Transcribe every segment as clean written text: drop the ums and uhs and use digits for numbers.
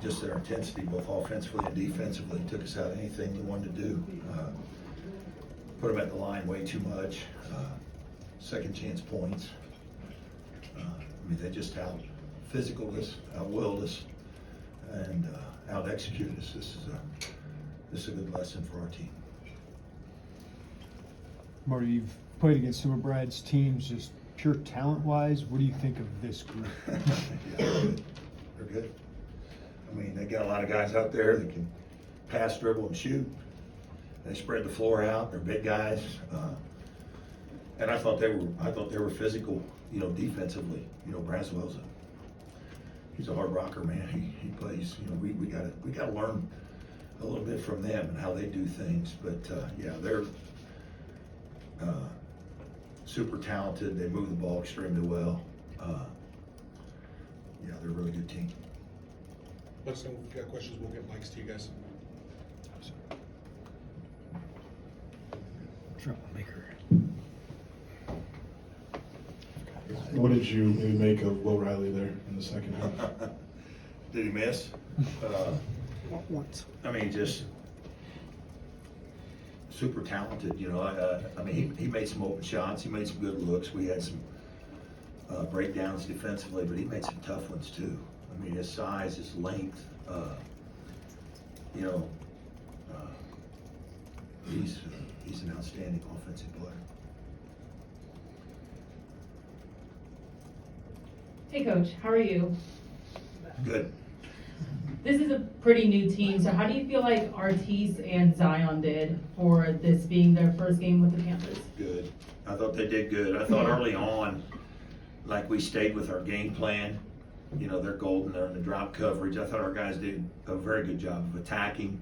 just their intensity, both offensively and defensively, took us out of anything we wanted to do. Put them at the line way too much. Second chance points. I mean, they just out physical us, out willed us, and out executed us. This is a good lesson for our team. Marty, you've played against some of Brad's teams, just pure talent-wise. What do you think of this group? Yeah, they're good. They're good. I mean, they got a lot of guys out there that can pass, dribble, and shoot. They spread the floor out. They're big guys, and I thought they were physical. You know, defensively. You know, Braswell's he's a hard rocker, man. He plays. You know, we gotta learn a little bit from them and how they do things. But yeah, they're super talented. They move the ball extremely well. Yeah, they're a really good team. Let's know if you got questions, we'll get mics to you guys. Troublemaker. What did you make of Will Riley there in the second half? Did he miss? Once. I mean, just super talented. You know, I mean, he made some open shots. He made some good looks. We had some breakdowns defensively, but he made some tough ones too. I mean, his size, his length. You know, he's an outstanding offensive player. Hey Coach, how are you? Good. This is a pretty new team, so how do you feel like Artis and Zion did for this being their first game with the Panthers? Good. I thought they did good. I thought early on, like we stayed with our game plan. You know, they're golden. They're in the drop coverage. I thought our guys did a very good job of attacking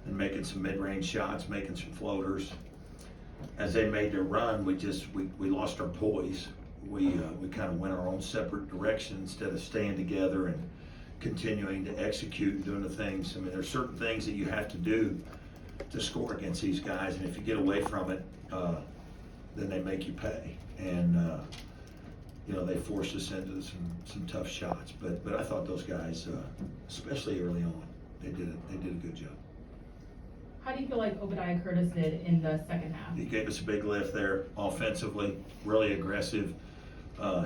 and making some mid-range shots, making some floaters. As they made their run, we lost our poise. We kind of went our own separate direction instead of staying together and continuing to execute and doing the things. I mean, there's certain things that you have to do to score against these guys, and if you get away from it, then they make you pay. And you know, they forced us into some tough shots. But I thought those guys, especially early on, they did a good job. How do you feel like Obadiah Curtis did in the second half? He gave us a big lift there offensively, really aggressive.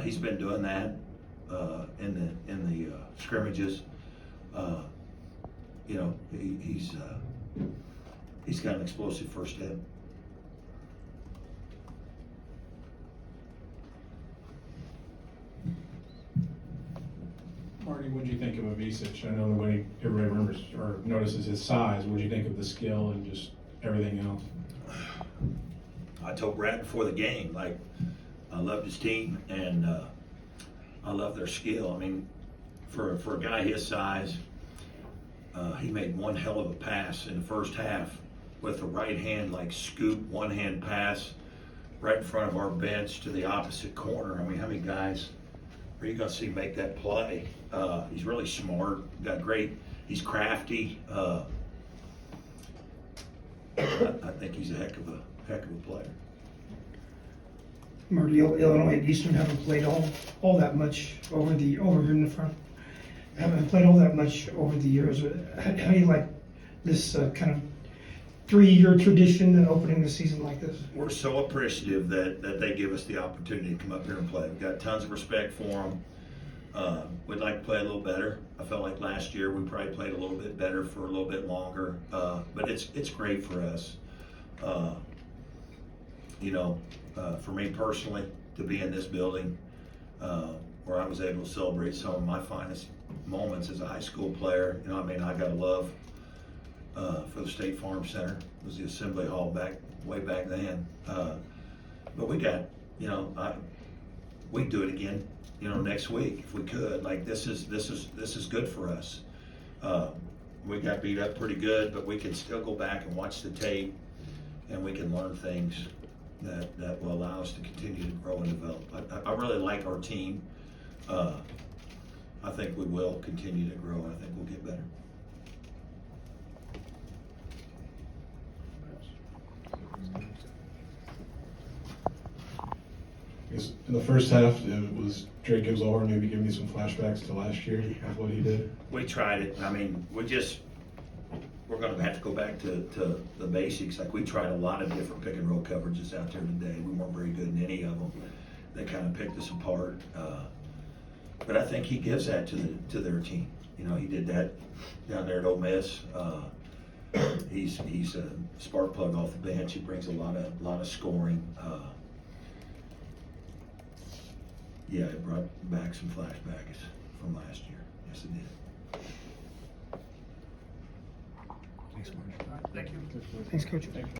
He's been doing that in the scrimmages. You know, he's got an explosive first step. Marty, what did you think of Avicic? I know everybody remembers or notices his size. What did you think of the skill and just everything else? I told Brad before the game, like, I loved his team and I love their skill. I mean, for a guy his size, he made one hell of a pass in the first half with a right hand, like scoop, one hand pass right in front of our bench to the opposite corner. I mean, how many guys are you going to see make that play? He's really smart, he's crafty. I think he's a heck of a player. Marty, Illinois and Eastern haven't played all that much over here in the front. Haven't played all that much over the years. How do you like this kind of 3-year tradition and opening the season like this? We're so appreciative that they give us the opportunity to come up here and play. We've got tons of respect for them. We'd like to play a little better. I felt like last year we probably played a little bit better for a little bit longer, but it's great for us. You know, for me personally, to be in this building where I was able to celebrate some of my finest moments as a high school player. You know, I mean, I got a love for the State Farm Center. It was the Assembly Hall way back then. But we got, you know, we'd do it again, you know, next week if we could. Like, this is good for us. We got beat up pretty good, but we can still go back and watch the tape, and we can learn things that will allow us to continue to grow and develop. I really like our team. I think we will continue to grow, and I think we'll get better. I guess In the first half, it was Drake Gibbs-Allhorn maybe giving you some flashbacks to last year of what he did. We tried it. I mean, we're gonna have to go back to the basics. Like, we tried a lot of different pick and roll coverages out there today. We weren't very good in any of them. They kind of picked us apart. But I think he gives that to their team. You know, he did that down there at Ole Miss. He's a spark plug off the bench. He brings a lot of scoring. Yeah, it brought back some flashbacks from last year. Yes, it did. Thanks, Marty. Thanks, Coach.